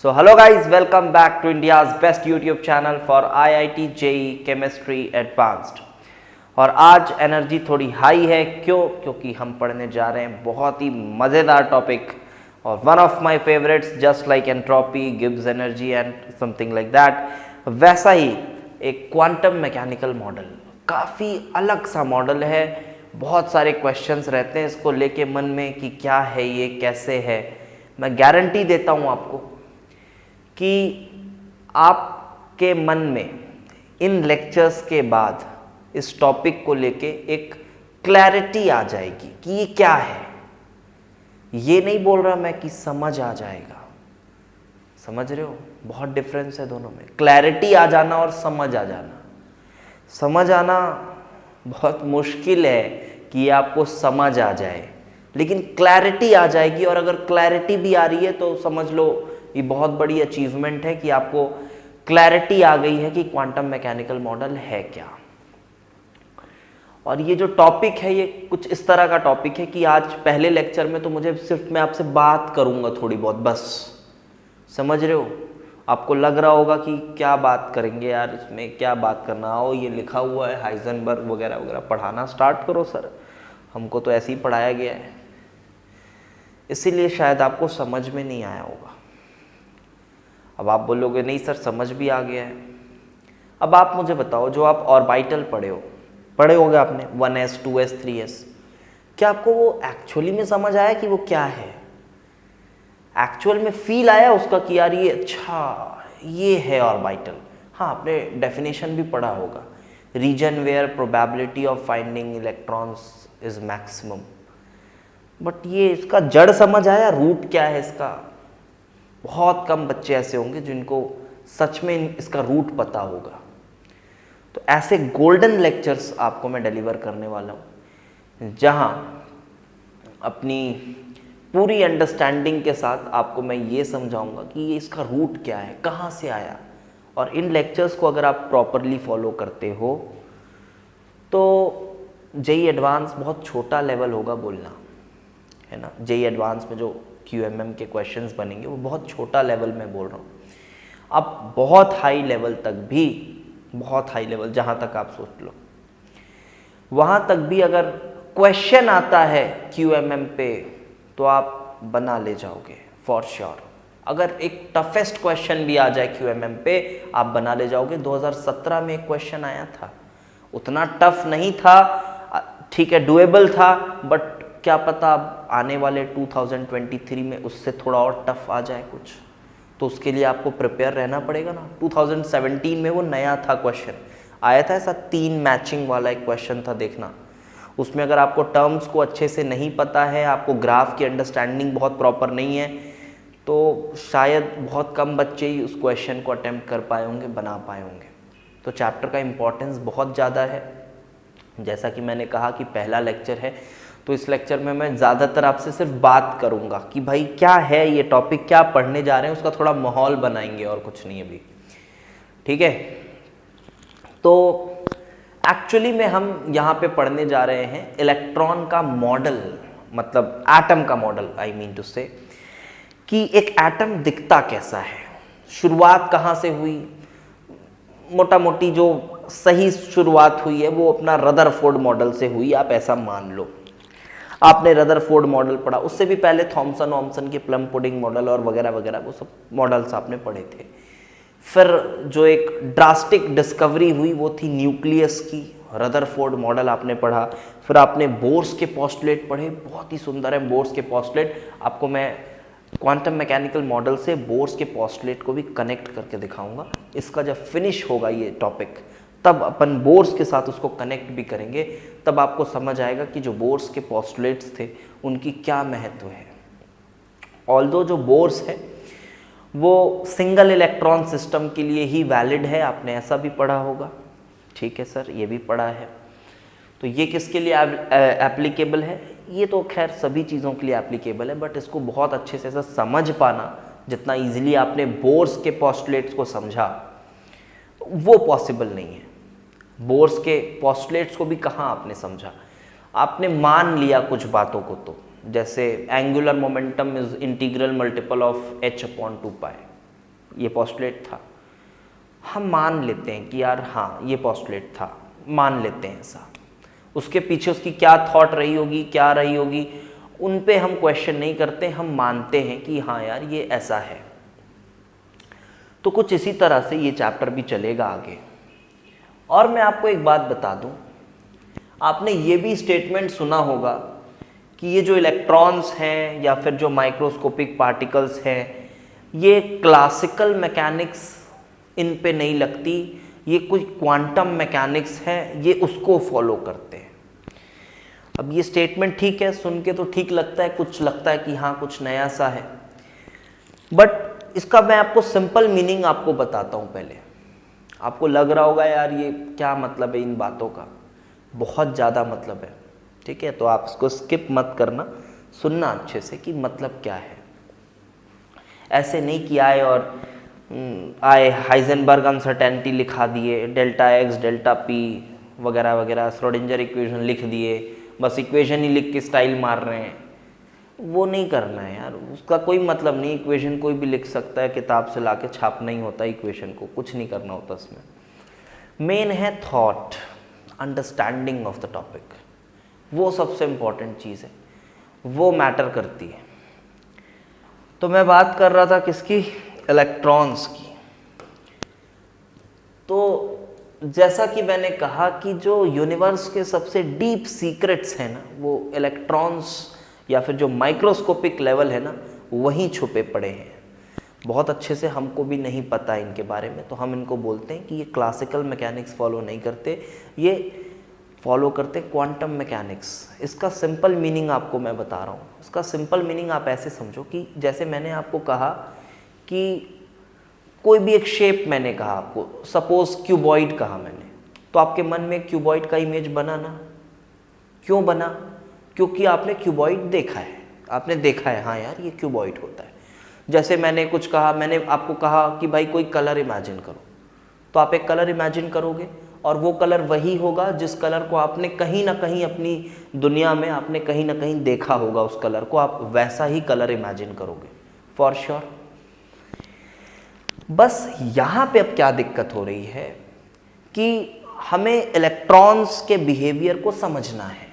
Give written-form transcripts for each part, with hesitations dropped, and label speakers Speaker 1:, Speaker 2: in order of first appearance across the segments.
Speaker 1: So hello guys, welcome back to India's best YouTube channel for IIT JEE Chemistry Advanced। और आज energy थोड़ी high है, क्योंकि हम पढ़ने जा रहे हैं बहुत ही मज़ेदार टॉपिक और one of my favourites, just like entropy, Gibbs energy and something like that. वैसा ही एक क्वांटम मैकेनिकल मॉडल, काफ़ी अलग सा मॉडल है। बहुत सारे क्वेश्चंस रहते हैं इसको लेके मन में कि क्या है ये, कैसे है। मैं गारंटी देता हूँ आपको कि आपके मन में इन लेक्चर्स के बाद इस टॉपिक को लेके एक क्लैरिटी आ जाएगी कि ये क्या है। ये नहीं बोल रहा मैं कि समझ आ जाएगा, समझ रहे हो, बहुत डिफरेंस है दोनों में। क्लैरिटी आ जाना और समझ आ जाना। समझ आना बहुत मुश्किल है कि ये आपको समझ आ जाए, लेकिन क्लैरिटी आ जाएगी। और अगर क्लैरिटी भी आ रही है तो समझ लो ये बहुत बड़ी अचीवमेंट है कि आपको क्लैरिटी आ गई है कि क्वांटम मैकेनिकल मॉडल है क्या। और ये जो टॉपिक है ये कुछ इस तरह का टॉपिक है कि आज पहले लेक्चर में तो मुझे सिर्फ मैं आपसे बात करूंगा थोड़ी बहुत, बस। समझ रहे हो, आपको लग रहा होगा कि क्या बात करेंगे यार, इसमें क्या बात करना। आओ, ये लिखा हुआ है हाइजेनबर्ग वगैरह वगैरह, पढ़ाना स्टार्ट करो सर, हमको तो ऐसे ही पढ़ाया गया है। इसीलिए शायद आपको समझ में नहीं आया होगा। अब आप बोलोगे नहीं सर समझ भी आ गया है। अब आप मुझे बताओ, जो आप ऑर्बिटल पढ़े होगे आपने 1s 2s 3s, क्या आपको वो एक्चुअली में समझ आया कि वो क्या है? एक्चुअल में फील आया उसका कि यार ये अच्छा ये है ऑर्बिटल? हाँ, आपने डेफिनेशन भी पढ़ा होगा, region where probability of finding electrons is maximum. But ये इसका जड़ समझ आया, रूट क्या है इसका? बहुत कम बच्चे ऐसे होंगे जिनको सच में इसका रूट पता होगा। तो ऐसे गोल्डन लेक्चर्स आपको मैं डिलीवर करने वाला हूँ, जहाँ अपनी पूरी अंडरस्टैंडिंग के साथ आपको मैं ये समझाऊंगा कि ये इसका रूट क्या है, कहाँ से आया। और इन लेक्चर्स को अगर आप प्रॉपरली फॉलो करते हो तो जेईई एडवांस बहुत छोटा लेवल होगा बोलना, है ना। जेईई एडवांस में जो QMM के क्वेश्चंस बनेंगे वो बहुत छोटा लेवल में बोल रहा हूँ। अब बहुत हाई लेवल तक भी, बहुत हाई लेवल जहाँ तक आप सोच लो, वहाँ तक भी अगर क्वेश्चन आता है QMM पे तो आप बना ले जाओगे फॉर श्योर। अगर एक टफेस्ट क्वेश्चन भी आ जाए QMM पे, आप बना ले जाओगे। 2017 में एक क्वेश्चन आया था, उतना टफ नहीं था, ठीक है, डुएबल था, बट क्या पता अब आने वाले 2023 में उससे थोड़ा और टफ आ जाए कुछ, तो उसके लिए आपको प्रिपेयर रहना पड़ेगा ना। 2017 में वो नया था क्वेश्चन आया था, ऐसा 3 मैचिंग वाला एक क्वेश्चन था, देखना। उसमें अगर आपको टर्म्स को अच्छे से नहीं पता है, आपको ग्राफ की अंडरस्टैंडिंग बहुत प्रॉपर नहीं है, तो शायद बहुत कम बच्चे ही उस क्वेश्चन को अटेम्प्ट कर पाए होंगे, बना पाए होंगे। तो चैप्टर का इम्पोर्टेंस बहुत ज़्यादा है। जैसा कि मैंने कहा कि पहला लेक्चर है, तो इस लेक्चर में मैं ज़्यादातर आपसे सिर्फ बात करूंगा कि भाई क्या है ये टॉपिक, क्या पढ़ने जा रहे हैं, उसका थोड़ा माहौल बनाएंगे और कुछ नहीं अभी, ठीक है। तो एक्चुअली में हम यहाँ पे पढ़ने जा रहे हैं इलेक्ट्रॉन का मॉडल, मतलब एटम का मॉडल, आई मीन टू से, कि एक एटम दिखता कैसा है, शुरुआत कहाँ से हुई। मोटा मोटी जो सही शुरुआत हुई है वो अपना रदरफोर्ड मॉडल से हुई, आप ऐसा मान लो। आपने रदरफोर्ड मॉडल पढ़ा, उससे भी पहले थॉमसन के प्लम पुडिंग मॉडल और वगैरह वगैरह, वो सब मॉडल्स आपने पढ़े थे। फिर जो एक ड्रास्टिक डिस्कवरी हुई वो थी न्यूक्लियस की, रदरफोर्ड मॉडल आपने पढ़ा। फिर आपने बोर्स के पोस्टुलेट पढ़े, बहुत ही सुंदर है बोर्स के पोस्टुलेट। आपको मैं क्वांटम मैकेनिकल मॉडल से बोर्स के पोस्टुलेट को भी कनेक्ट करके दिखाऊंगा। इसका जब फिनिश होगा ये टॉपिक, तब अपन बोर्स के साथ उसको कनेक्ट भी करेंगे, तब आपको समझ आएगा कि जो बोर्स के पोस्टुलेट्स थे उनकी क्या महत्व है। ऑल्दो जो बोर्स है वो सिंगल इलेक्ट्रॉन सिस्टम के लिए ही वैलिड है, आपने ऐसा भी पढ़ा होगा, ठीक है सर, ये भी पढ़ा है। तो ये किसके लिए एप्लीकेबल है? ये तो खैर सभी चीज़ों के लिए एप्लीकेबल है, बट इसको बहुत अच्छे से ऐसा समझ पाना, जितना ईजिली आपने बोर्स के पोस्टुलेट्स को समझा, वो पॉसिबल नहीं है। बोर्स के पोस्टुलेट्स को भी कहाँ आपने समझा, आपने मान लिया कुछ बातों को। तो जैसे angular momentum is integral multiple of h/2 पाई, ये पोस्टुलेट था, हम मान लेते हैं कि यार हाँ ये पोस्टुलेट था, मान लेते हैं ऐसा। उसके पीछे उसकी क्या थॉट रही होगी, क्या रही होगी, उन पे हम क्वेश्चन नहीं करते, हम मानते हैं कि हाँ यार ये ऐसा है। तो कुछ इसी तरह से ये चैप्टर भी चलेगा आगे। और मैं आपको एक बात बता दूं, आपने ये भी स्टेटमेंट सुना होगा कि ये जो इलेक्ट्रॉन्स हैं या फिर जो माइक्रोस्कोपिक पार्टिकल्स हैं, ये क्लासिकल मैकेनिक्स इन पे नहीं लगती, ये कोई क्वांटम मैकेनिक्स है, ये उसको फॉलो करते हैं। अब ये स्टेटमेंट ठीक है, सुन के तो ठीक लगता है, कुछ लगता है कि हाँ कुछ नया सा है, बट इसका मैं आपको सिंपल मीनिंग आपको बताता हूँ। पहले आपको लग रहा होगा यार ये क्या मतलब है इन बातों का, बहुत ज़्यादा मतलब है, ठीक है। तो आप इसको स्किप मत करना, सुनना अच्छे से कि मतलब क्या है। ऐसे नहीं कि आए और आए हाइजेनबर्ग अनसर्टेनिटी लिखा दिए, डेल्टा एक्स डेल्टा पी वगैरह वगैरह, श्रोडिंजर इक्वेशन लिख दिए, बस इक्वेशन ही लिख के स्टाइल मार रहे हैं। वो नहीं करना है यार, उसका कोई मतलब नहीं। इक्वेशन कोई भी लिख सकता है, किताब से लाके छापना ही होता है इक्वेशन को, कुछ नहीं करना होता उसमें। मेन है thought, understanding of the topic, वो सबसे इम्पॉर्टेंट चीज़ है, वो मैटर करती है। तो मैं बात कर रहा था किसकी, इलेक्ट्रॉन्स की। तो जैसा कि मैंने कहा कि जो यूनिवर्स के सबसे डीप सीक्रेट्स हैं ना, वो इलेक्ट्रॉन्स या फिर जो माइक्रोस्कोपिक लेवल है ना, वहीं छुपे पड़े हैं। बहुत अच्छे से हमको भी नहीं पता इनके बारे में, तो हम इनको बोलते हैं कि ये क्लासिकल मैकेनिक्स फॉलो नहीं करते, ये फॉलो करते क्वांटम मैकेनिक्स। इसका सिंपल मीनिंग आपको मैं बता रहा हूँ। इसका सिंपल मीनिंग आप ऐसे समझो कि जैसे मैंने आपको कहा कि कोई भी एक शेप मैंने कहा आपको, सपोज क्यूबॉइड कहा मैंने, तो आपके मन में क्यूबॉइड का इमेज बना ना। क्यों बना? क्योंकि आपने क्यूबॉइड देखा है, आपने देखा है हाँ यार ये क्यूबॉइड होता है। जैसे मैंने कुछ कहा, मैंने आपको कहा कि भाई कोई कलर इमेजिन करो, तो आप एक कलर इमेजिन करोगे और वो कलर वही होगा जिस कलर को आपने कहीं ना कहीं अपनी दुनिया में आपने कहीं ना कहीं देखा होगा, उस कलर को आप वैसा ही कलर इमेजिन करोगे फॉर श्योर। बस यहाँ पे अब क्या दिक्कत हो रही है कि हमें इलेक्ट्रॉन्स के बिहेवियर को समझना है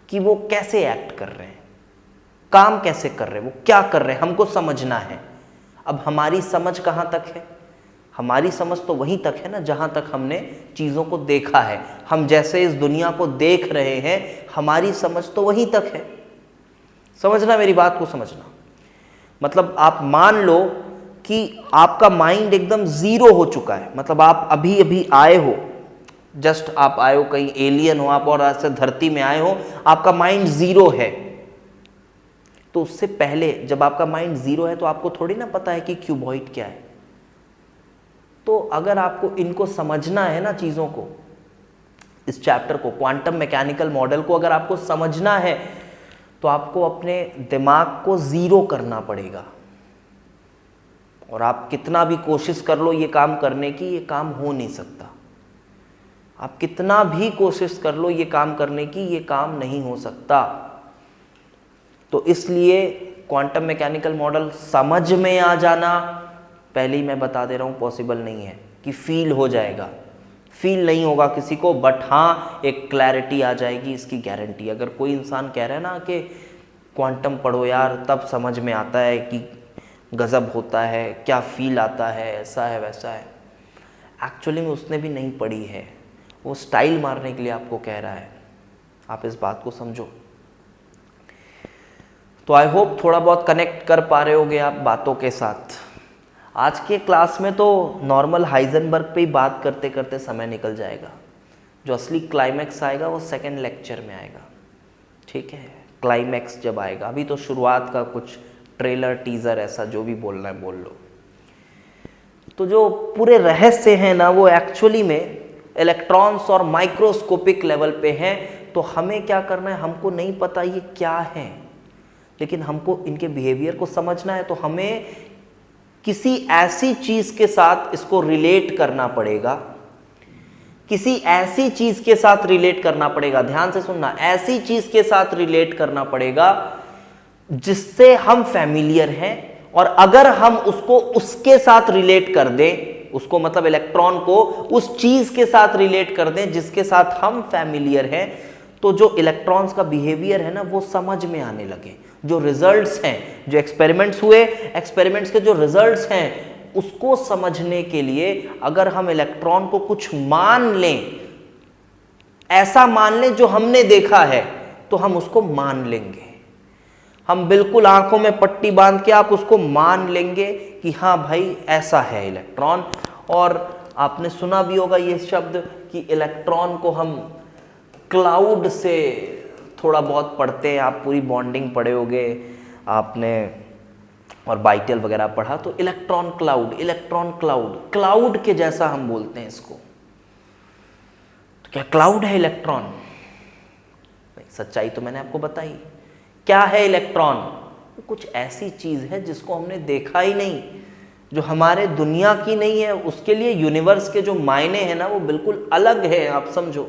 Speaker 1: कि वो कैसे एक्ट कर रहे हैं, काम कैसे कर रहे हैं, वो क्या कर रहे हैं, हमको समझना है। अब हमारी समझ कहाँ तक है? हमारी समझ तो वहीं तक है ना जहाँ तक हमने चीज़ों को देखा है। हम जैसे इस दुनिया को देख रहे हैं, हमारी समझ तो वहीं तक है। समझना, मेरी बात को समझना। मतलब आप मान लो कि आपका माइंड एकदम ज़ीरो हो चुका है, मतलब आप अभी अभी आए हो, जस्ट आप आए हो, कहीं एलियन हो आप और ऐसे धरती में आए हो, आपका माइंड ज़ीरो है। तो उससे पहले जब आपका माइंड ज़ीरो है तो आपको थोड़ी ना पता है कि क्यूबॉइड क्या है। तो अगर आपको इनको समझना है ना, चीज़ों को, इस चैप्टर को, क्वांटम मैकेनिकल मॉडल को अगर आपको समझना है तो आपको अपने दिमाग को ज़ीरो करना पड़ेगा। और आप कितना भी कोशिश कर लो ये काम करने की, ये काम हो नहीं सकता। आप कितना भी कोशिश कर लो ये काम करने की, ये काम नहीं हो सकता। तो इसलिए क्वांटम मैकेनिकल मॉडल समझ में आ जाना, पहले ही मैं बता दे रहा हूँ, पॉसिबल नहीं है कि फील हो जाएगा। फील नहीं होगा किसी को, बट हाँ एक क्लैरिटी आ जाएगी, इसकी गारंटी। अगर कोई इंसान कह रहा है ना कि क्वांटम पढ़ो यार तब समझ में आता है कि गज़ब होता है, क्या फील आता है, ऐसा है वैसा है, एक्चुअली में उसने भी नहीं पढ़ी है, वो स्टाइल मारने के लिए आपको कह रहा है। आप इस बात को समझो। तो आई होप थोड़ा बहुत कनेक्ट कर पा रहे होगे आप बातों के साथ। आज के क्लास में तो नॉर्मल हाइजेनबर्ग पे ही बात करते करते समय निकल जाएगा। जो असली क्लाइमैक्स आएगा वो सेकंड लेक्चर में आएगा, ठीक है। क्लाइमैक्स जब आएगा, अभी तो शुरुआत का कुछ ट्रेलर टीज़र ऐसा जो भी बोलना है बोल लो। तो जो पूरे रहस्य हैं ना, वो एक्चुअली में इलेक्ट्रॉन्स और माइक्रोस्कोपिक लेवल पे हैं। तो हमें क्या करना है, हमको नहीं पता ये क्या है, लेकिन हमको इनके बिहेवियर को समझना है। तो हमें किसी ऐसी चीज के साथ इसको रिलेट करना पड़ेगा, किसी ऐसी चीज के साथ रिलेट करना पड़ेगा, ध्यान से सुनना, ऐसी चीज के साथ रिलेट करना पड़ेगा जिससे हम फैमिलियर हैं और अगर हम उसको उसके साथ रिलेट कर दें, उसको मतलब इलेक्ट्रॉन को उस चीज के साथ रिलेट कर दें जिसके साथ हम फैमिलियर हैं, तो जो इलेक्ट्रॉन्स का बिहेवियर है ना वो समझ में आने लगे। जो रिजल्ट्स हैं, जो एक्सपेरिमेंट्स हुए, एक्सपेरिमेंट्स के जो रिजल्ट्स हैं उसको समझने के लिए अगर हम इलेक्ट्रॉन को कुछ मान लें, ऐसा मान लें जो हमने देखा है, तो हम उसको मान लेंगे। हम बिल्कुल आंखों में पट्टी बांध के आप उसको मान लेंगे कि हाँ भाई ऐसा है इलेक्ट्रॉन। और आपने सुना भी होगा ये शब्द कि इलेक्ट्रॉन को हम क्लाउड से थोड़ा बहुत पढ़ते हैं, आप पूरी बॉन्डिंग पढ़े होगे आपने और बाइटल वगैरह पढ़ा, तो electron cloud, electron cloud, cloud के जैसा हम बोलते हैं इसको। तो क्या क्लाउड है इलेक्ट्रॉन? सच्चाई तो मैंने आपको बताई। क्या है इलेक्ट्रॉन? कुछ ऐसी चीज है जिसको हमने देखा ही नहीं, जो हमारे दुनिया की नहीं है, उसके लिए यूनिवर्स के जो मायने हैं ना वो बिल्कुल अलग है। आप समझो,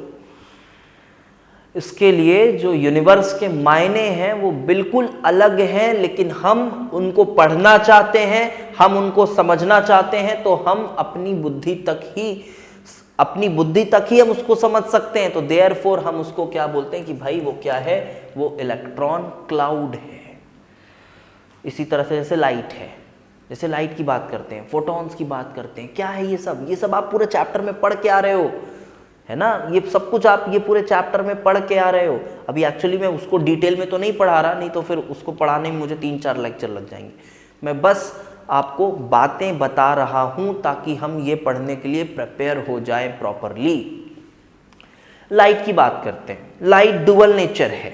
Speaker 1: इसके लिए जो यूनिवर्स के मायने हैं वो बिल्कुल अलग हैं, लेकिन हम उनको पढ़ना चाहते हैं, हम उनको समझना चाहते हैं, तो हम अपनी बुद्धि तक ही हम उसको समझ सकते हैं। तो देयरफॉर हम उसको क्या बोलते हैं कि भाई वो क्या है? वो इलेक्ट्रॉन क्लाउड है। इसी तरह से जैसे लाइट है, जैसे लाइट की बात करते हैं, फोटॉन्स की बात करते हैं, क्या है ये सब? ये सब आप पूरे चैप्टर में पढ़ के आ रहे हो, है ना? ये सब कुछ आप ये पूरे चैप्टर में पढ़ के आ रहे हो। अभी एक्चुअली मैं उसको डिटेल में तो नहीं पढ़ा रहा, नहीं तो फिर उसको पढ़ाने में मुझे 3-4 लेक्चर लग जाएंगे। मैं बस आपको बातें बता रहा हूं ताकि हम ये पढ़ने के लिए प्रिपेयर हो जाएं प्रॉपरली। लाइट की बात करते हैं। लाइट डुअल नेचर है।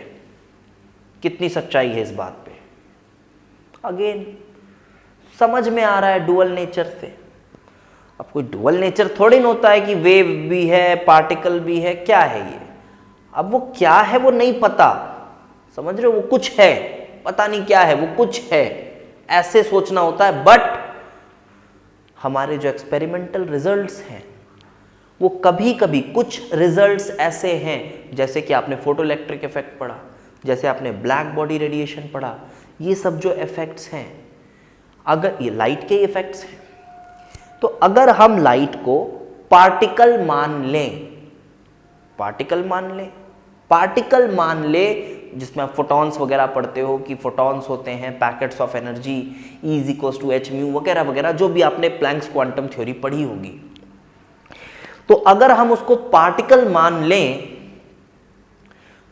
Speaker 1: कितनी सच्चाई है इस बात पे? अगेन समझ में आ रहा है डुअल नेचर से। अब कोई डुअल नेचर थोड़ी ना होता है कि वेव भी है, पार्टिकल भी है। क्या है ये? अब वो क्या है वो नहीं पता, समझ रहे हो? वो कुछ है, पता नहीं क्या है, वो कुछ है, ऐसे सोचना होता है। बट हमारे जो एक्सपेरिमेंटल रिजल्ट्स हैं वो कभी कभी कुछ रिजल्ट्स ऐसे हैं, जैसे कि आपने फोटो इलेक्ट्रिक इफेक्ट पढ़ा, जैसे आपने ब्लैक बॉडी रेडिएशन पढ़ा, ये सब जो इफेक्ट्स हैं, अगर ये लाइट के इफेक्ट्स हैं, तो अगर हम लाइट को पार्टिकल मान लें, जिसमें आप फोटॉन्स वगैरह पढ़ते हो कि फोटॉन्स होते हैं पैकेट्स ऑफ एनर्जी, E=h μ वगैरह वगैरह, जो भी आपने प्लैंक्स क्वांटम थ्योरी पढ़ी होगी। तो अगर हम उसको पार्टिकल मान लें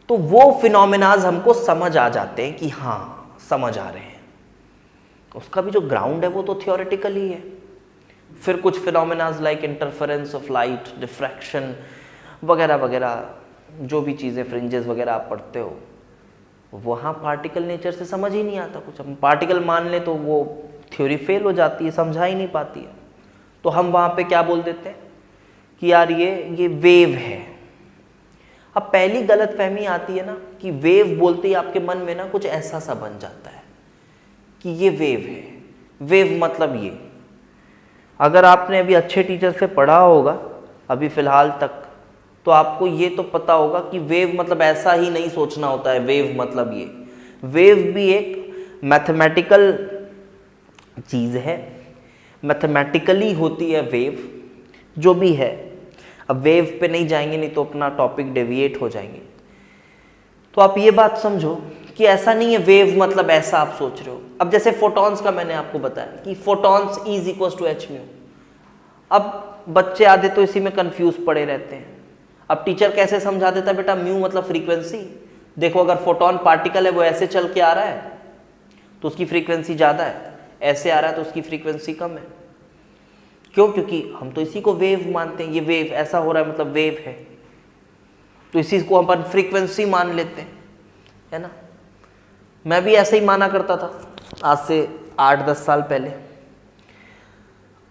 Speaker 1: तो वो फिनोमेनाज हमको समझ आ जाते हैं कि हाँ समझ आ रहे हैं। उसका भी जो ग्राउंड है वो तो थियोरेटिकल ही है। फिर कुछ phenomenas like interference of light, diffraction वगैरह वगैरह, जो भी चीज़ें फ्रिंजेस वगैरह आप पढ़ते हो, वहाँ पार्टिकल नेचर से समझ ही नहीं आता कुछ। हम पार्टिकल मान लें तो वो थ्योरी फेल हो जाती है, समझा ही नहीं पाती है। तो हम वहाँ पे क्या बोल देते हैं कि यार ये वेव है। अब पहली गलतफहमी आती है ना कि वेव बोलते ही आपके मन में ना कुछ ऐसा सा बन जाता है कि ये वेव है। वेव मतलब ये, अगर आपने अभी अच्छे टीचर से पढ़ा होगा अभी फ़िलहाल तक, तो आपको ये तो पता होगा कि वेव मतलब ऐसा ही नहीं सोचना होता है। वेव मतलब ये, वेव भी एक मैथमेटिकल चीज़ है, मैथमेटिकली होती है वेव, जो भी है। अब वेव पे नहीं जाएंगे, नहीं तो अपना टॉपिक डेविएट हो जाएंगे। तो आप ये बात समझो कि ऐसा नहीं है वेव मतलब ऐसा आप सोच रहे हो। अब जैसे फोटॉन्स का मैंने आपको बताया कि फोटॉन्स E=h μ। अब बच्चे आधे तो इसी में कंफ्यूज पड़े रहते हैं। अब टीचर कैसे समझा देता है, बेटा म्यू मतलब फ्रीक्वेंसी। देखो अगर फोटॉन पार्टिकल है वो ऐसे चल के आ रहा है तो उसकी फ्रीक्वेंसी ज़्यादा है, ऐसे आ रहा है तो उसकी फ्रीक्वेंसी कम है। क्यों? क्योंकि हम तो इसी को वेव मानते हैं। ये वेव ऐसा हो रहा है मतलब वेव है, तो इसी को अपन फ्रीक्वेंसी मान लेते हैं, है ना? मैं भी ऐसे ही माना करता था आज से 8-10 साल पहले।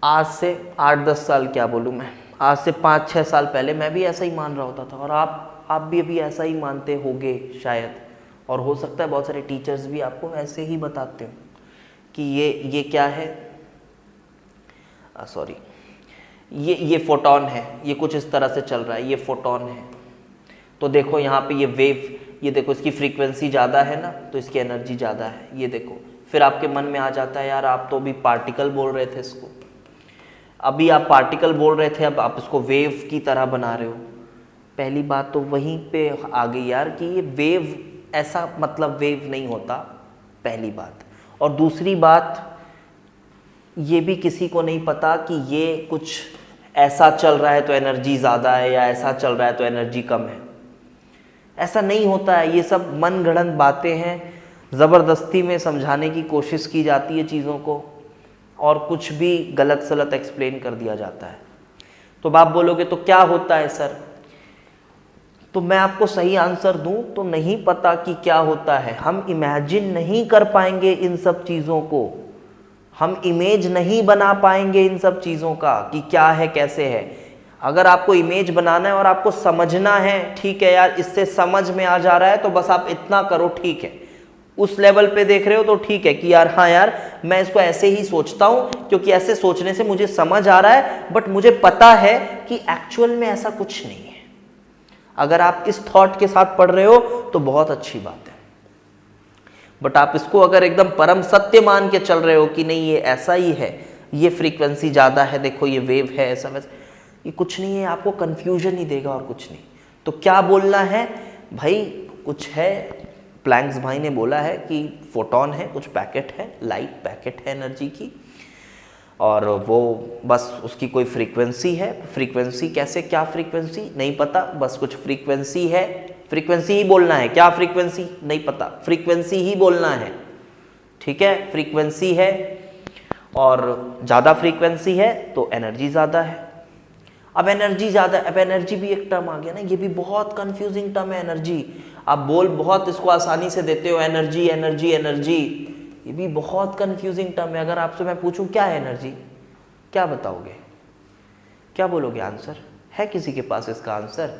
Speaker 1: आज से 8-10 साल क्या बोलूँ मैं, आज से 5-6 साल पहले मैं भी ऐसा ही मान रहा होता था। और आप भी अभी ऐसा ही मानते होगे शायद, और हो सकता है बहुत सारे टीचर्स भी आपको ऐसे ही बताते हो कि ये क्या है, सॉरी ये फोटॉन है, ये कुछ इस तरह से चल रहा है, ये फोटॉन है। तो देखो यहाँ पे ये वेव, ये देखो इसकी फ्रीक्वेंसी ज़्यादा है ना तो इसकी एनर्जी ज़्यादा है। ये देखो फिर आपके मन में आ जाता है यार आप तो अभी पार्टिकल बोल रहे थे इसको, अभी आप पार्टिकल बोल रहे थे, अब आप इसको वेव की तरह बना रहे हो। पहली बात तो वहीं पे आ गई यार कि ये वेव ऐसा मतलब वेव नहीं होता, पहली बात। और दूसरी बात ये भी किसी को नहीं पता कि ये कुछ ऐसा चल रहा है तो एनर्जी ज़्यादा है या ऐसा चल रहा है तो एनर्जी कम है, ऐसा नहीं होता है। ये सब मन गढ़ंत बातें हैं, ज़बरदस्ती में समझाने की कोशिश की जाती है चीज़ों को और कुछ भी गलत सलत एक्सप्लेन कर दिया जाता है। तो आप बोलोगे तो क्या होता है सर, तो मैं आपको सही आंसर दूं तो नहीं पता कि क्या होता है। हम इमेजिन नहीं कर पाएंगे इन सब चीज़ों को, हम इमेज नहीं बना पाएंगे इन सब चीज़ों का कि क्या है कैसे है। अगर आपको इमेज बनाना है और आपको समझना है, ठीक है यार इससे समझ में आ जा रहा है तो बस आप इतना करो, ठीक है, उस लेवल पे देख रहे हो तो ठीक है कि यार हाँ यार मैं इसको ऐसे ही सोचता हूँ क्योंकि ऐसे सोचने से मुझे समझ आ रहा है, बट मुझे पता है कि एक्चुअल में ऐसा कुछ नहीं है। अगर आप इस थॉट के साथ पढ़ रहे हो तो बहुत अच्छी बात है, बट आप इसको अगर एकदम परम सत्य मान के चल रहे हो कि नहीं ये ऐसा ही है, ये फ्रीक्वेंसी ज़्यादा है, देखो ये वेव है, ऐसा वैसा, ये कुछ नहीं है, आपको कन्फ्यूजन ही देगा और कुछ नहीं। तो क्या बोलना है भाई, कुछ है, प्लैंक्स भाई ने बोला है कि फोटोन है, कुछ पैकेट है, लाइट पैकेट है एनर्जी की, और वो बस उसकी कोई फ्रीक्वेंसी है। फ्रीक्वेंसी कैसे, क्या फ्रीक्वेंसी नहीं पता, बस कुछ फ्रीक्वेंसी है, फ्रीक्वेंसी ही बोलना है, क्या फ्रीक्वेंसी नहीं पता, फ्रीक्वेंसी ही बोलना है, ठीक है, फ्रीक्वेंसी है और ज़्यादा फ्रीक्वेंसी है तो एनर्जी ज़्यादा है। अब एनर्जी ज़्यादा, अब एनर्जी भी एक टर्म आ गया ना, ये भी बहुत कंफ्यूजिंग टर्म है एनर्जी। आप बोल बहुत इसको आसानी से देते हो, एनर्जी एनर्जी एनर्जी, ये भी बहुत कंफ्यूजिंग टर्म है। अगर आपसे मैं पूछूं क्या है एनर्जी, क्या बताओगे, क्या बोलोगे आंसर? है किसी के पास इसका आंसर?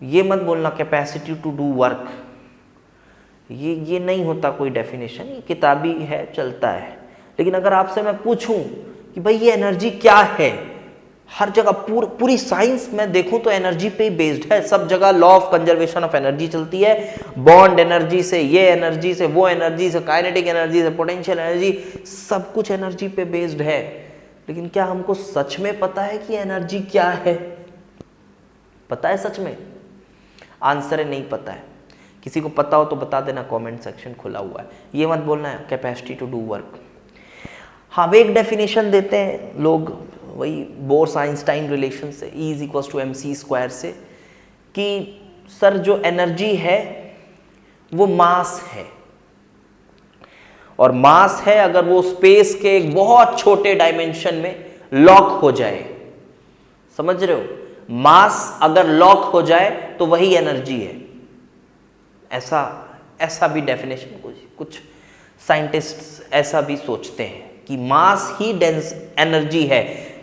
Speaker 1: ये मत बोलना कैपेसिटी टू डू वर्क, ये नहीं होता कोई डेफिनेशन, ये किताबी है, चलता है। लेकिन अगर आपसे मैं पूछूं कि भाई ये एनर्जी क्या है, हर जगह पूरी साइंस में देखूं तो एनर्जी पे ही बेस्ड है, सब जगह law of conservation of energy चलती है, बॉन्ड एनर्जी से, ये एनर्जी से, वो एनर्जी से, काइनेटिक एनर्जी से, पोटेंशियल एनर्जी, सब कुछ एनर्जी पे बेस्ड है। लेकिन क्या हमको सच में पता है कि एनर्जी क्या है? पता है सच में? आंसर है नहीं पता है। किसी को पता हो तो बता देना, कमेंट सेक्शन खुला हुआ है। ये मत बोलना है कैपेसिटी टू डू वर्क। हाँ, वे एक डेफिनेशन देते हैं लोग, वही बोर्स आइंस्टाइन रिलेशन से, E is equal to mc² से, कि सर जो एनर्जी है वो मास है, और मास है अगर वो स्पेस के एक बहुत छोटे डायमेंशन में लॉक हो जाए, समझ रहे हो, मास अगर लॉक हो जाए तो वही एनर्जी है। ऐसा भी डेफिनेशन कुछ साइंटिस्ट्स ऐसा भी सोचते हैं कि मास ही डेंस एनर्जी है,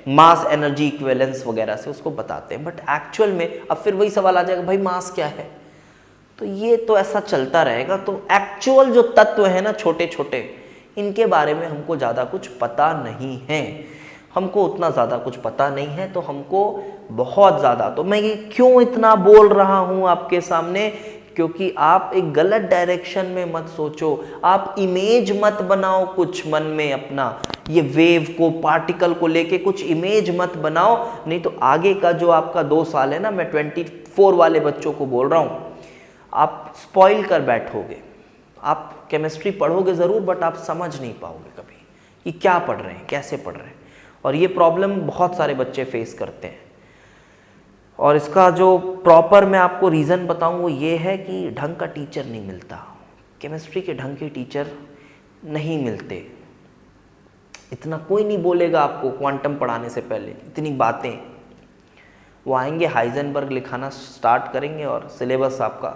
Speaker 1: मास एनर्जी इक्विवेलेंस वगैरह से उसको बताते हैं। बट एक्चुअल में अब फिर वही सवाल आ जाएगा, भाई मास क्या है? तो ये तो ऐसा चलता रहेगा। तो एक्चुअल जो तत्व है ना छोटे छोटे, इनके बारे में हमको ज़्यादा कुछ पता नहीं है, हमको उतना ज़्यादा कुछ पता नहीं है। तो हमको बहुत ज़्यादा, तो मैं ये क्यों इतना बोल रहा हूँ आपके सामने, क्योंकि आप एक गलत डायरेक्शन में मत सोचो, आप इमेज मत बनाओ कुछ मन में अपना, ये वेव को, पार्टिकल को लेके कुछ इमेज मत बनाओ, नहीं तो आगे का जो आपका 2 साल है ना, मैं 24 वाले बच्चों को बोल रहा हूँ, आप स्पॉइल कर बैठोगे। आप केमिस्ट्री पढ़ोगे ज़रूर, बट आप समझ नहीं पाओगे कभी कि क्या पढ़ रहे हैं, कैसे पढ़ रहे हैं। और ये प्रॉब्लम बहुत सारे बच्चे फेस करते हैं। और इसका जो प्रॉपर मैं आपको रीज़न बताऊं वो ये है कि ढंग का टीचर नहीं मिलता, केमिस्ट्री के ढंग के टीचर नहीं मिलते। इतना कोई नहीं बोलेगा आपको क्वांटम पढ़ाने से पहले, इतनी बातें। वो आएंगे, हाइजेनबर्ग लिखाना स्टार्ट करेंगे और सिलेबस आपका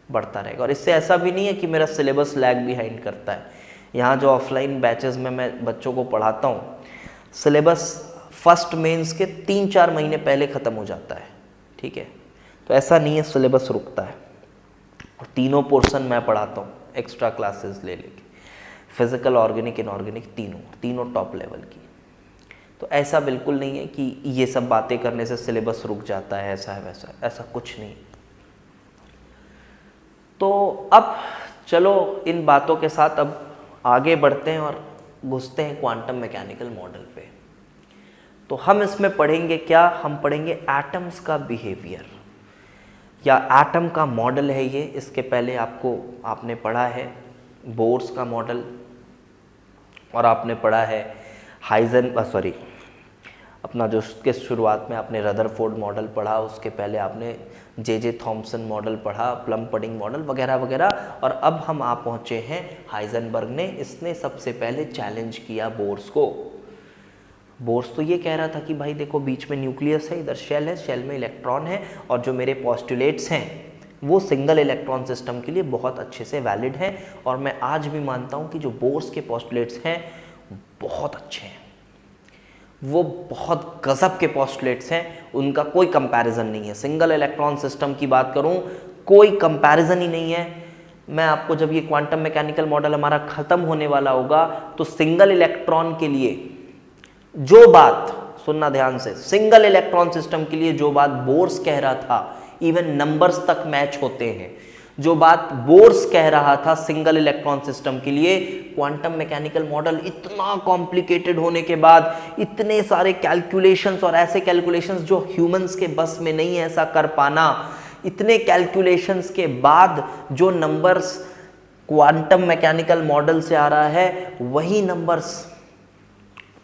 Speaker 1: बढ़ता रहेगा। और इससे ऐसा भी नहीं है कि मेरा सिलेबस लैग बिहाइंड करता है। यहाँ जो ऑफलाइन बैचेस में मैं बच्चों को पढ़ाता हूँ, सिलेबस फर्स्ट मेंस के 3-4 महीने पहले ख़त्म हो जाता है, ठीक है। तो ऐसा नहीं है सिलेबस रुकता है। और तीनों पोर्शन मैं पढ़ाता हूँ एक्स्ट्रा क्लासेस ले लेके, फिजिकल, ऑर्गेनिक, इनऑर्गेनिक, तीनों टॉप लेवल की। तो ऐसा बिल्कुल नहीं है कि ये सब बातें करने से सिलेबस रुक जाता है, ऐसा है वैसा, ऐसा कुछ नहीं। तो अब चलो इन बातों के साथ अब आगे बढ़ते हैं और घुसते हैं क्वांटम मैकेनिकल मॉडल पे। तो हम इसमें पढ़ेंगे क्या, हम पढ़ेंगे एटम्स का बिहेवियर या एटम का मॉडल है ये। इसके पहले आपने पढ़ा है बोर्स का मॉडल और आपने पढ़ा है अपना जो उसके शुरुआत में आपने रदरफोर्ड मॉडल पढ़ा, उसके पहले आपने जे थॉम्सन मॉडल पढ़ा, प्लम पडिंग मॉडल वगैरह वगैरह। और अब हम आ पहुँचे हैं हाइजेनबर्ग ने। इसने सबसे पहले चैलेंज किया बोर्स को। बोर्स तो ये कह रहा था कि भाई देखो बीच में न्यूक्लियस है, इधर शेल है, शेल में इलेक्ट्रॉन है, और जो मेरे पोस्टुलेट्स हैं वो सिंगल इलेक्ट्रॉन सिस्टम के लिए बहुत अच्छे से वैलिड हैं। और मैं आज भी मानता हूँ कि जो बोर्स के पोस्टुलेट्स हैं बहुत अच्छे हैं, वो बहुत गजब के पोस्टुलेट्स हैं, उनका कोई कंपैरिजन नहीं है। सिंगल इलेक्ट्रॉन सिस्टम की बात करूं, कोई कंपैरिजन ही नहीं है। मैं आपको जब ये क्वांटम मैकेनिकल मॉडल हमारा खत्म होने वाला होगा तो सिंगल इलेक्ट्रॉन के लिए जो बात, सुनना ध्यान से, सिंगल इलेक्ट्रॉन सिस्टम के लिए जो बात बोर्स कह रहा था, इवन नंबर्स तक मैच होते हैं। जो बात बोर्स कह रहा था सिंगल इलेक्ट्रॉन सिस्टम के लिए, क्वांटम मैकेनिकल मॉडल इतना कॉम्प्लिकेटेड होने के बाद, इतने सारे कैलकुलेशंस और ऐसे कैलकुलेशंस जो ह्यूमंस के बस में नहीं है ऐसा कर पाना, इतने कैलकुलेशंस के बाद जो नंबर्स क्वांटम मैकेनिकल मॉडल से आ रहा है, वही नंबर्स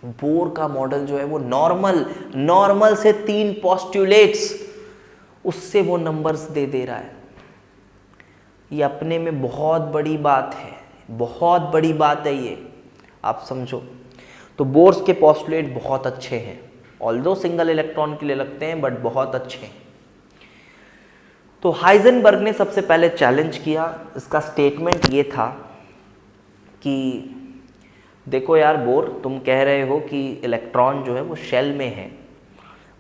Speaker 1: बोर का मॉडल जो है वो नॉर्मल से 3 पोस्टुलेट्स, उससे वो नंबर्स दे रहा है। ये अपने में बहुत बड़ी बात है, बहुत बड़ी बात है ये, आप समझो। तो बोर्स के पोस्टुलेट बहुत अच्छे हैं, ऑल्दो सिंगल इलेक्ट्रॉन के लिए लगते हैं बट बहुत अच्छे हैं। तो हाइजेनबर्ग ने सबसे पहले चैलेंज किया। इसका स्टेटमेंट ये था कि देखो यार बोर, तुम कह रहे हो कि इलेक्ट्रॉन जो है वो शेल में है,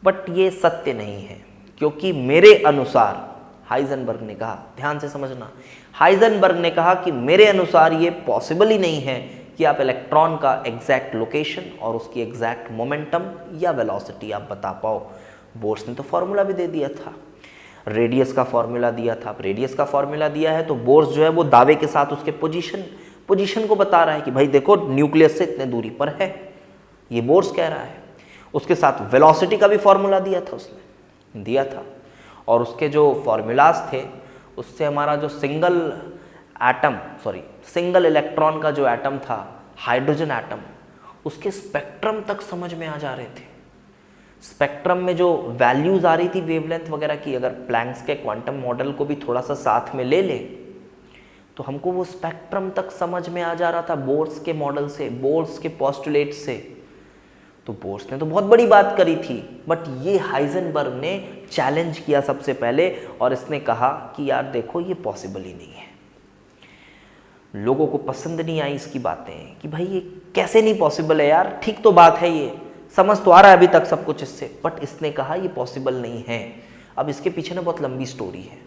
Speaker 1: बट ये सत्य नहीं है, क्योंकि मेरे अनुसार, हाइजेनबर्ग ने कहा, ध्यान से समझना, हाइजेनबर्ग ने कहा कि मेरे अनुसार ये पॉसिबल ही नहीं है कि आप इलेक्ट्रॉन का एग्जैक्ट लोकेशन और उसकी एग्जैक्ट मोमेंटम या वेलोसिटी आप बता पाओ। बोर्स ने तो फॉर्मूला भी दे दिया था, रेडियस का फॉर्मूला दिया था। अब रेडियस का फॉर्मूला दिया है तो बोर्स जो है वो दावे के साथ उसके पोजीशन को बता रहा है कि भाई देखो न्यूक्लियस से इतने दूरी पर है, ये बोर्स कह रहा है। उसके साथ वेलोसिटी का भी फॉर्मूला दिया था, उसने दिया था। और उसके जो फॉर्मूलाज थे उससे हमारा जो सिंगल इलेक्ट्रॉन का जो एटम था, हाइड्रोजन एटम, उसके स्पेक्ट्रम तक समझ में आ जा रहे थे। स्पेक्ट्रम में जो वैल्यूज आ रही थी वेवलेंथ वगैरह की, अगर प्लैंक्स के क्वांटम मॉडल को भी थोड़ा सा साथ में ले ले तो हमको वो स्पेक्ट्रम तक समझ में आ जा रहा था बोर्स के मॉडल से, बोर्स के पोस्टुलेट से। तो बोर्स ने तो बहुत बड़ी बात करी थी, बट ये हाइजेनबर्ग ने चैलेंज किया सबसे पहले, और इसने कहा कि यार देखो ये पॉसिबल ही नहीं है। लोगों को पसंद नहीं आई इसकी बातें कि भाई ये कैसे नहीं पॉसिबल है यार, ठीक तो बात है, ये समझ तो आ रहा है अभी तक सब कुछ इससे, बट इसने कहा ये पॉसिबल नहीं है। अब इसके पीछे ना बहुत लंबी स्टोरी है।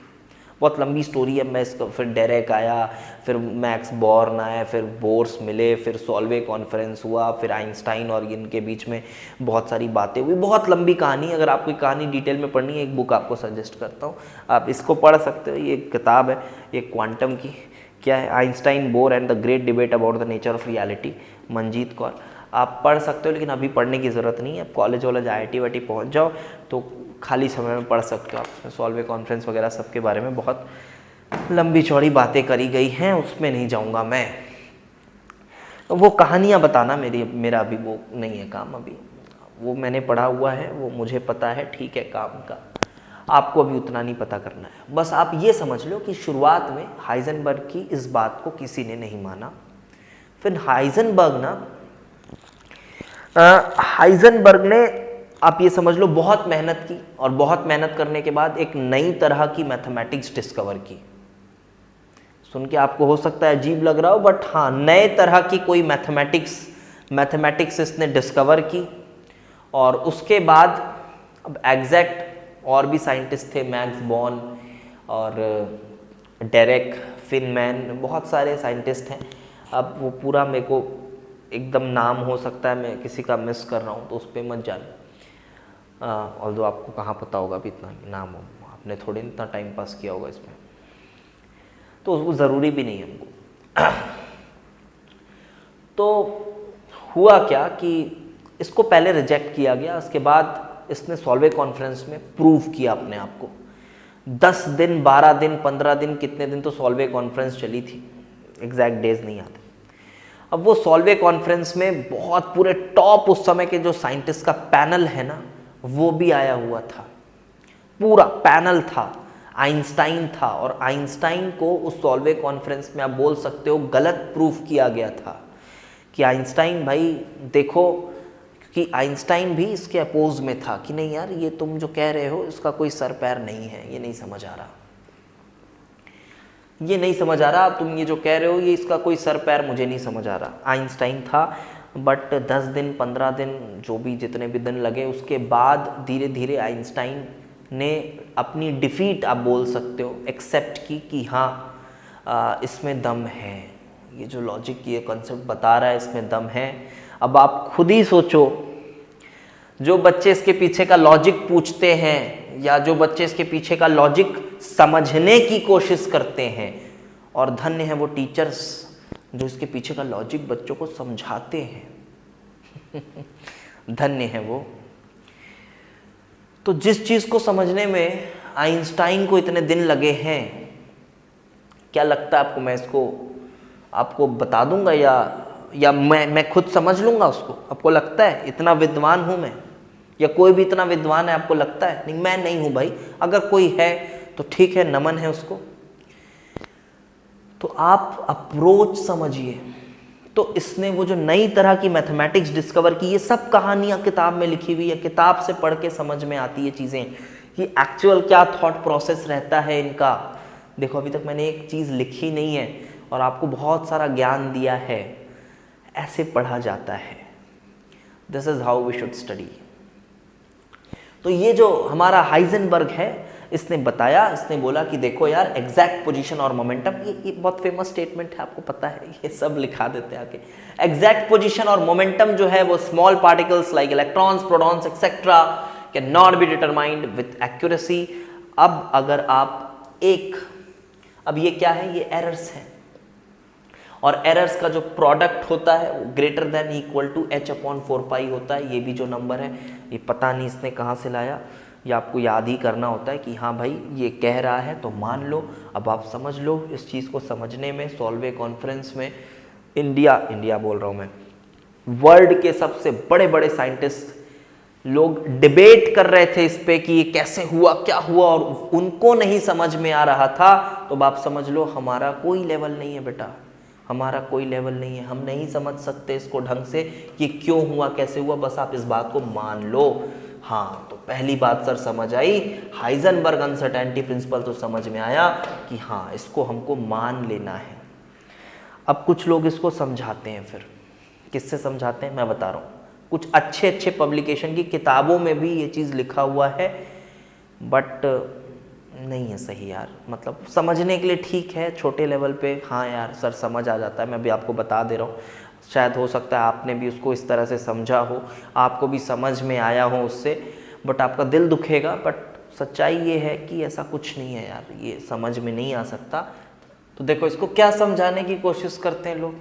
Speaker 1: मैं इसको, फिर डेरेक आया, फिर मैक्स बॉर्न आया, फिर बोर्स मिले, फिर सॉल्वे कॉन्फ्रेंस हुआ, फिर आइंस्टाइन और इनके बीच में बहुत सारी बातें हुई। बहुत लंबी कहानी, अगर आपको कहानी डिटेल में पढ़नी है, एक बुक आपको सजेस्ट करता हूँ, आप इसको पढ़ सकते हो। ये किताब है, ये क्वांटम की क्या है, Einstein, bore and the great debate about the nature of reality, Manjeet Kaur. आप पढ़ सकते हो, लेकिन अभी पढ़ने की ज़रूरत नहीं है। आप कॉलेज IIT वाईटी पहुँच जाओ तो खाली समय में पढ़ सकते हो आप। सॉल्वे कॉन्फ्रेंस वगैरह सबके बारे में बहुत लंबी चौड़ी बातें करी गई हैं, उसमें नहीं जाऊंगा मैं। तो वो कहानियाँ बताना मेरा अभी वो नहीं है काम, अभी वो मैंने पढ़ा हुआ है, वो मुझे पता है, ठीक है काम का। आपको अभी उतना नहीं पता करना है। बस आप ये समझ लो कि शुरुआत में हाइजेनबर्ग की इस बात को किसी ने नहीं माना। फिर हाइजेनबर्ग ने, आप ये समझ लो, बहुत मेहनत की, और बहुत मेहनत करने के बाद एक नई तरह की मैथमेटिक्स डिस्कवर की। सुन के आपको हो सकता है अजीब लग रहा हो, बट हाँ, नए तरह की कोई मैथमेटिक्स इसने डिस्कवर की। और उसके बाद अब एग्जैक्ट और भी साइंटिस्ट थे, मैक्स बॉर्न और डेरेक, फिनमैन, बहुत सारे साइंटिस्ट हैं। अब वो पूरा मेरे को एकदम नाम हो सकता है मैं किसी का मिस कर रहा हूँ, तो उस पर मत जाना। ऑल्दो आपको कहाँ पता होगा अभी इतना नाम हो, आपने थोड़ी इतना टाइम पास किया होगा इसमें, तो वो ज़रूरी भी नहीं है हमको। तो हुआ क्या कि इसको पहले रिजेक्ट किया गया, उसके बाद इसने सॉल्वे कॉन्फ्रेंस में प्रूव किया अपने आप को। 10 दिन, 12 दिन, 15 दिन, कितने दिन तो सॉल्वे कॉन्फ्रेंस चली थी, एग्जैक्ट डेज नहीं आते। अब वो सॉल्वे कॉन्फ्रेंस में बहुत पूरे टॉप उस समय के जो साइंटिस्ट का पैनल है ना, वो भी आया हुआ था, पूरा पैनल था, आइंस्टाइन था। और आइंस्टाइन को उस सॉल्वे कॉन्फ्रेंस में आप बोल सकते हो गलत प्रूफ किया गया था कि आइंस्टाइन भाई देखो, क्योंकि आइंस्टाइन भी इसके अपोज में था कि नहीं यार, ये तुम जो कह रहे हो इसका कोई सर पैर नहीं है, ये नहीं समझ आ रहा, ये नहीं समझ आ रहा, तुम ये जो कह रहे हो ये इसका कोई सर पैर मुझे नहीं समझ आ रहा। आइंस्टाइन था। बट 10 दिन, 15 दिन, जो भी जितने भी दिन लगे, उसके बाद धीरे धीरे आइंस्टाइन ने अपनी डिफीट आप बोल सकते हो एक्सेप्ट की कि हाँ इसमें दम है, ये जो लॉजिक ये कॉन्सेप्ट बता रहा है इसमें दम है। अब आप खुद ही सोचो, जो बच्चे इसके पीछे का लॉजिक पूछते हैं या जो बच्चे इसके पीछे का लॉजिक समझने की कोशिश करते हैं, और धन्य है वो टीचर्स जो इसके पीछे का लॉजिक बच्चों को समझाते हैं धन्य है वो। तो जिस चीज को समझने में आइंस्टाइन को इतने दिन लगे हैं, क्या लगता है आपको मैं इसको आपको बता दूंगा या मैं खुद समझ लूंगा उसको? आपको लगता है इतना विद्वान हूं मैं, या कोई भी इतना विद्वान है आपको लगता है? नहीं, मैं नहीं हूं भाई। अगर कोई है तो ठीक है, नमन है उसको। तो आप अप्रोच समझिए। तो इसने वो जो नई तरह की मैथमेटिक्स डिस्कवर की, ये सब कहानियां किताब में लिखी हुई है, किताब से पढ़ के समझ में आती है चीजें कि एक्चुअल क्या थॉट प्रोसेस रहता है इनका। देखो अभी तक मैंने एक चीज लिखी नहीं है और आपको बहुत सारा ज्ञान दिया है, ऐसे पढ़ा जाता है। This is how we should study. तो ये जो हमारा हाइजेनबर्ग है, इसने बताया, इसने बोला कि देखो यार एग्जैक्ट पोजीशन और मोमेंटम, ये बहुत फेमस स्टेटमेंट है, आपको पता है, ये सब लिखा देते हैं आके। एग्जैक्ट पोजीशन और मोमेंटम जो है वो small particles like electrons, protons etcetera can not be determined with accuracy. अब अगर आप अब ये क्या है, ये एरर्स है, और एरर्स का जो प्रोडक्ट होता है वो greater than equal to h/4π होता है। ये भी जो नंबर है, ये पता नहीं इसने कहाँ से लाया, ये आपको याद ही करना होता है कि हाँ भाई ये कह रहा है तो मान लो। अब आप समझ लो, इस चीज़ को समझने में सॉल्वे कॉन्फ्रेंस में इंडिया बोल रहा हूँ मैं, वर्ल्ड के सबसे बड़े बड़े साइंटिस्ट लोग डिबेट कर रहे थे इस पे कि ये कैसे हुआ, क्या हुआ, और उनको नहीं समझ में आ रहा था। तो आप समझ लो हमारा कोई लेवल नहीं है बेटा, हमारा कोई लेवल नहीं है, हम नहीं समझ सकते इसको ढंग से कि क्यों हुआ, कैसे हुआ, बस आप इस बात को मान लो। हाँ, तो पहली बात सर समझ आई, हाइजेनबर्ग अनसर्टेनिटी प्रिंसिपल तो समझ में आया कि हाँ इसको हमको मान लेना है। अब कुछ लोग इसको समझाते हैं, फिर किससे समझाते हैं मैं बता रहा हूँ। कुछ अच्छे पब्लिकेशन की किताबों में भी ये चीज़ लिखा हुआ है, बट नहीं है सही यार। मतलब समझने के लिए ठीक है छोटे लेवल पे, हाँ यार सर समझ आ जाता है, मैं भी आपको बता दे रहा हूँ। शायद हो सकता है आपने भी उसको इस तरह से समझा हो, आपको भी समझ में आया हो उससे, बट आपका दिल दुखेगा। बट सच्चाई ये है कि ऐसा कुछ नहीं है यार, ये समझ में नहीं आ सकता। तो देखो इसको क्या समझाने की कोशिश करते हैं लोग,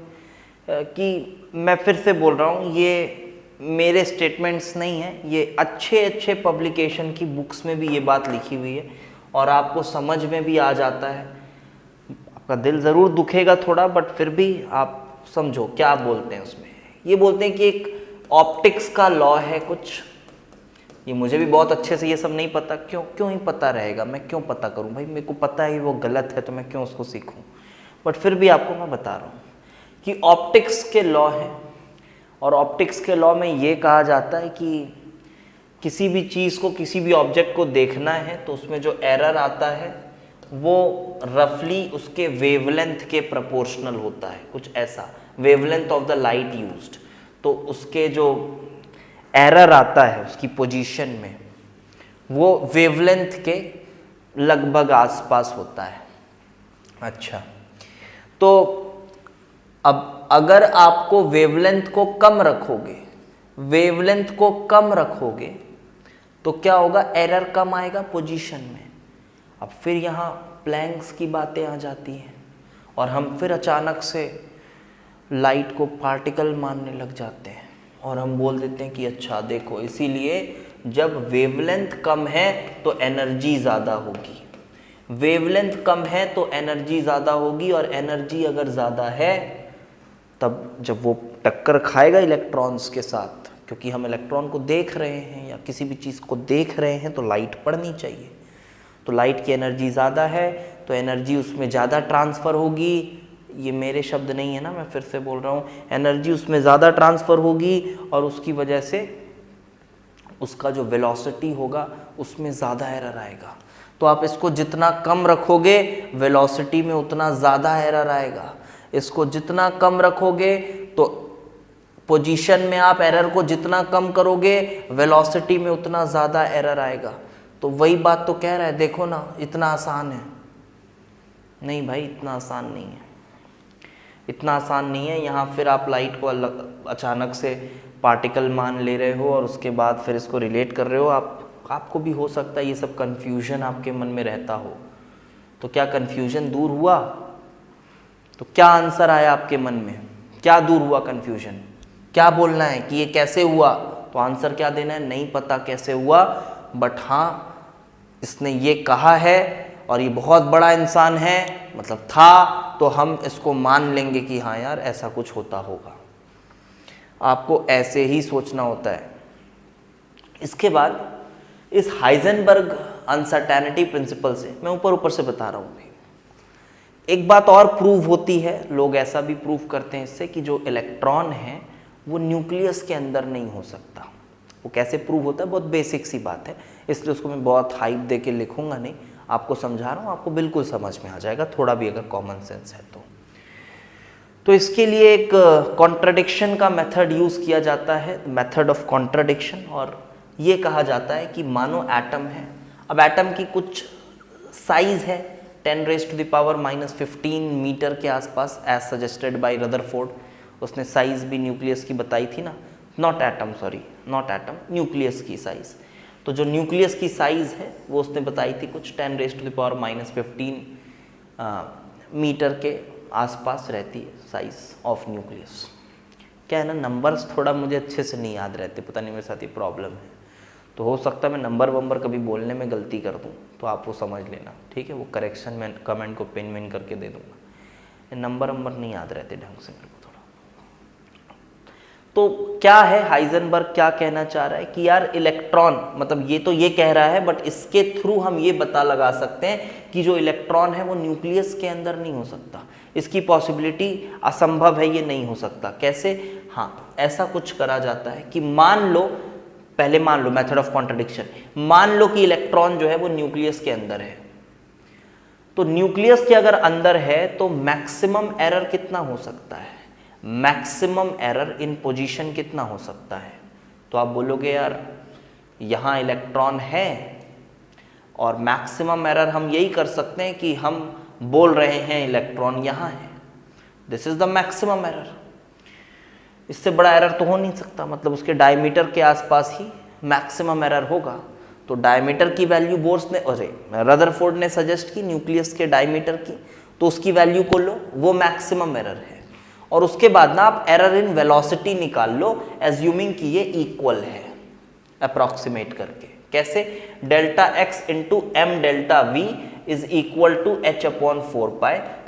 Speaker 1: कि मैं फिर से बोल रहा हूँ, ये मेरे स्टेटमेंट्स नहीं हैं, ये अच्छे पब्लिकेशन की बुक्स में भी ये बात लिखी हुई है और आपको समझ में भी आ जाता है। आपका दिल ज़रूर दुखेगा थोड़ा, बट फिर भी आप समझो क्या बोलते हैं उसमें। ये बोलते हैं कि एक ऑप्टिक्स का लॉ है कुछ, ये मुझे भी बहुत अच्छे से ये सब नहीं पता। क्यों ही पता रहेगा, मैं क्यों पता करूं भाई, मेरे को पता है वो गलत है तो मैं क्यों उसको सीखूं। बट फिर भी आपको मैं बता रहा हूँ कि ऑप्टिक्स के लॉ है, और ऑप्टिक्स के लॉ में ये कहा जाता है कि किसी भी चीज़ को, किसी भी ऑब्जेक्ट को देखना है तो उसमें जो एरर आता है वो रफली उसके वेवलेंथ के प्रोपोर्शनल होता है, कुछ ऐसा, wavelength of the light used. तो उसके जो एरर आता है उसकी पोजीशन में, वो वेवलेंथ के लगभग आसपास होता है। अच्छा, तो अब अगर आपको वेवलेंथ को कम रखोगे तो क्या होगा, एरर कम आएगा पोजीशन में। अब फिर यहाँ प्लैंक्स की बातें आ जाती हैं और हम फिर अचानक से लाइट को पार्टिकल मानने लग जाते हैं और हम बोल देते हैं कि अच्छा देखो, इसीलिए जब वेवलेंथ कम है तो एनर्जी ज़्यादा होगी, वेवलेंथ कम है तो एनर्जी ज़्यादा होगी, और एनर्जी अगर ज़्यादा है तब जब वो टक्कर खाएगा इलेक्ट्रॉन्स के साथ, क्योंकि हम इलेक्ट्रॉन को देख रहे हैं या किसी भी चीज़ को देख रहे हैं तो लाइट पड़नी चाहिए, तो लाइट की एनर्जी ज़्यादा है तो एनर्जी उसमें ज़्यादा ट्रांसफ़र होगी। ये मेरे शब्द नहीं है ना, मैं फिर से बोल रहा हूँ, एनर्जी उसमें ज़्यादा ट्रांसफ़र होगी और उसकी वजह से उसका जो वेलोसिटी होगा उसमें ज़्यादा एरर आएगा। तो आप इसको जितना कम रखोगे वेलोसिटी में उतना ज़्यादा एरर आएगा, इसको जितना कम रखोगे तो पोजीशन में आप एरर को जितना कम करोगे वेलोसिटी में उतना ज़्यादा एरर आएगा। तो वही बात तो कह रहा है, देखो ना इतना आसान है। नहीं भाई, इतना आसान नहीं है, इतना आसान नहीं है। यहाँ फिर आप लाइट को अचानक से पार्टिकल मान ले रहे हो और उसके बाद फिर इसको रिलेट कर रहे हो। आपको भी हो सकता है ये सब कन्फ्यूजन आपके मन में रहता हो, तो क्या कन्फ्यूजन दूर हुआ? तो क्या आंसर आया आपके मन में? क्या दूर हुआ कन्फ्यूजन? क्या बोलना है कि ये कैसे हुआ? तो आंसर क्या देना है? नहीं पता कैसे हुआ, बट हाँ इसने ये कहा है और ये बहुत बड़ा इंसान है, मतलब था, तो हम इसको मान लेंगे कि हाँ यार ऐसा कुछ होता होगा। आपको ऐसे ही सोचना होता है। इसके बाद इस हाइजेनबर्ग अनसर्टेनिटी प्रिंसिपल से मैं ऊपर से बता रहा हूँ भाई, एक बात और प्रूव होती है, लोग ऐसा भी प्रूव करते हैं इससे कि जो इलेक्ट्रॉन है वो न्यूक्लियस के अंदर नहीं हो सकता। वो कैसे प्रूव होता है? बहुत बेसिक सी बात है, इसलिए उसको मैं बहुत हाइप दे के लिखूंगा नहीं, आपको समझा रहा हूँ, आपको बिल्कुल समझ में आ जाएगा, थोड़ा भी अगर कॉमन सेंस है तो इसके लिए एक कॉन्ट्रडिक्शन का मेथड यूज़ किया जाता है, मेथड ऑफ कॉन्ट्रडिक्शन। और ये कहा जाता है कि मानो एटम है, अब एटम की कुछ साइज है 10⁻⁻15 मीटर के आसपास, एज सजेस्टेड बाय रदरफोर्ड। उसने साइज भी न्यूक्लियस की बताई थी ना, नॉट एटम, न्यूक्लियस की साइज। तो जो न्यूक्लियस की साइज है वो उसने बताई थी कुछ 10⁻⁻15 मीटर के आसपास रहती है साइज ऑफ न्यूक्लियस। क्या है ना, नंबर्स थोड़ा मुझे अच्छे से नहीं याद रहते, पता नहीं मेरे साथ ये प्रॉब्लम है, तो हो सकता है मैं नंबर कभी बोलने में गलती कर दूँ, तो आप वो समझ लेना, ठीक है? वो करेक्शन में कमेंट को पिन विन करके दे दूँगा। नंबर नहीं याद रहते ढंग से मेरे को थोड़ा। तो क्या है, हाइजेनबर्ग क्या कहना चाह रहा है कि यार इलेक्ट्रॉन, मतलब ये तो ये कह रहा है, बट इसके थ्रू हम ये पता लगा सकते हैं कि जो इलेक्ट्रॉन है वो न्यूक्लियस के अंदर नहीं हो सकता, इसकी पॉसिबिलिटी असंभव है, ये नहीं हो सकता। कैसे? हाँ, ऐसा कुछ करा जाता है कि मान लो, पहले मान लो मेथड ऑफ कॉन्ट्रडिक्शन, मान लो कि इलेक्ट्रॉन जो है वो न्यूक्लियस के अंदर है, तो न्यूक्लियस के अगर अंदर है तो मैक्सिमम एरर कितना हो सकता है? मैक्सिमम एरर इन पोजीशन कितना हो सकता है? तो आप बोलोगे यार यहाँ इलेक्ट्रॉन है और मैक्सिमम एरर हम यही कर सकते हैं कि हम बोल रहे हैं इलेक्ट्रॉन यहाँ है, this is the maximum error. इससे बड़ा एरर तो हो नहीं सकता, मतलब उसके डायमीटर के आसपास ही मैक्सिमम एरर होगा। तो डायमीटर की वैल्यू बोर्स ने, अरे रदरफोर्ड ने सजेस्ट की न्यूक्लियस के डायमीटर की, तो उसकी वैल्यू को लो, वो मैक्सिमम एरर है। और उसके बाद ना आप एरर इन वेलोसिटी निकाल लो, एज्यूमिंग कि ये इक्वल है, अप्रॉक्सीमेट करके। कैसे? Delta x into m delta v is equal to h/4π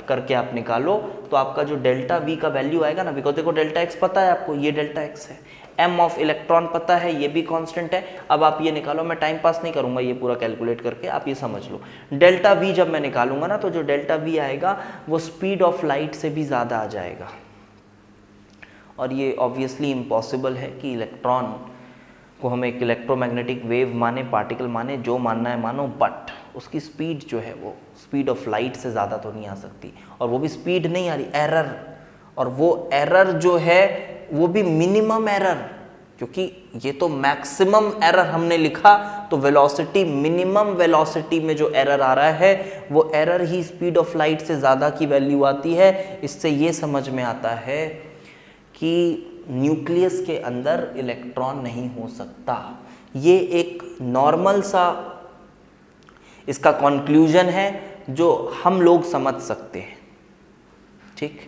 Speaker 1: करके आप निकालो, तो आपका जो डेल्टा वी का वैल्यू आएगा ना, बिकॉज देखो डेल्टा एक्स पता है आपको, ये डेल्टा एक्स है, एम ऑफ इलेक्ट्रॉन पता है, ये भी कांस्टेंट है। अब आप ये निकालो, मैं टाइम पास नहीं करूंगा ये पूरा कैलकुलेट करके, आप ये समझ लो। डेल्टा वी जब मैं निकालूंगा ना, तो जो डेल्टा वी आएगा वो स्पीड ऑफ लाइट से भी ज़्यादा आ जाएगा। और ये ऑब्वियसली इम्पॉसिबल है कि इलेक्ट्रॉन को हम एक इलेक्ट्रोमैग्नेटिक वेव माने, पार्टिकल माने, जो मानना है मानो, बट उसकी स्पीड जो है वो स्पीड ऑफ लाइट से ज़्यादा तो नहीं आ सकती, और वो भी स्पीड नहीं आ रही, एरर। और वो एरर जो है वो भी मिनिमम एरर, क्योंकि ये तो मैक्सिमम एरर हमने लिखा, तो वेलोसिटी, मिनिमम वेलोसिटी में जो एरर आ रहा है वो error he speed of light से ज़्यादा की वैल्यू आती है। इससे ये समझ में आता है कि न्यूक्लियस के अंदर इलेक्ट्रॉन नहीं हो सकता। ये एक नॉर्मल सा इसका कंक्लूजन है जो हम लोग समझ सकते हैं, ठीक।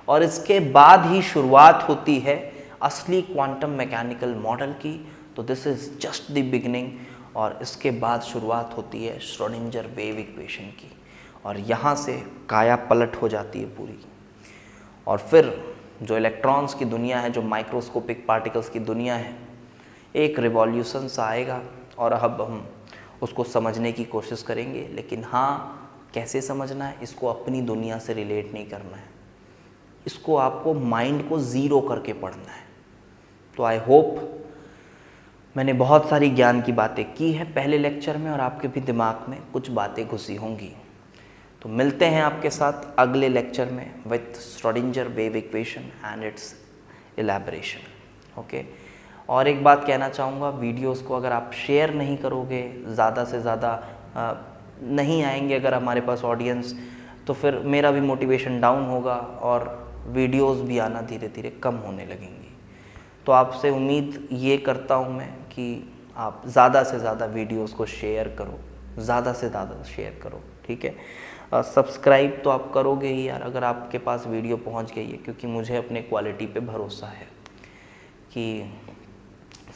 Speaker 1: और इसके बाद ही शुरुआत होती है असली क्वांटम मैकेनिकल मॉडल की। तो this is just the beginning, और इसके बाद शुरुआत होती है श्रोडिंगर वेव इक्वेशन की, और यहाँ से काया पलट हो जाती है पूरी। और फिर जो इलेक्ट्रॉन्स की दुनिया है, जो माइक्रोस्कोपिक पार्टिकल्स की दुनिया है, एक रिवॉल्यूशन सा आएगा, और अब हम उसको समझने की कोशिश करेंगे। लेकिन हाँ, कैसे समझना है, इसको अपनी दुनिया से रिलेट नहीं करना है, इसको आपको माइंड को ज़ीरो करके पढ़ना है। तो आई होप मैंने बहुत सारी ज्ञान की बातें की है पहले लेक्चर में, और आपके भी दिमाग में कुछ बातें घुसी होंगी। तो मिलते हैं आपके साथ अगले लेक्चर में with Schrodinger wave equation and its elaboration. Okay, और एक बात कहना चाहूँगा, वीडियोस को अगर आप शेयर नहीं करोगे, ज़्यादा से ज़्यादा नहीं आएंगे अगर हमारे पास ऑडियंस, तो फिर मेरा भी मोटिवेशन डाउन होगा और वीडियोस भी आना धीरे धीरे कम होने लगेंगी। तो आपसे उम्मीद ये करता हूँ मैं कि आप ज़्यादा से ज़्यादा वीडियोस को शेयर करो, ज़्यादा से ज़्यादा शेयर करो, ठीक है। सब्सक्राइब तो आप करोगे ही यार अगर आपके पास वीडियो पहुँच गई है, क्योंकि मुझे अपने क्वालिटी पे भरोसा है कि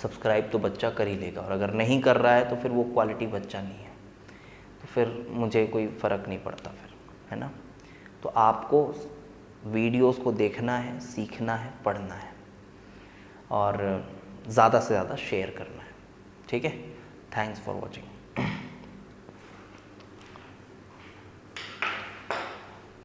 Speaker 1: सब्सक्राइब तो बच्चा कर ही लेगा, और अगर नहीं कर रहा है तो फिर वो क्वालिटी बच्चा नहीं है, तो फिर मुझे कोई फ़र्क नहीं पड़ता फिर, है ना। तो आपको वीडियोस को देखना है, सीखना है, पढ़ना है, और ज़्यादा से ज़्यादा शेयर करना है, ठीक है। Thanks for watching.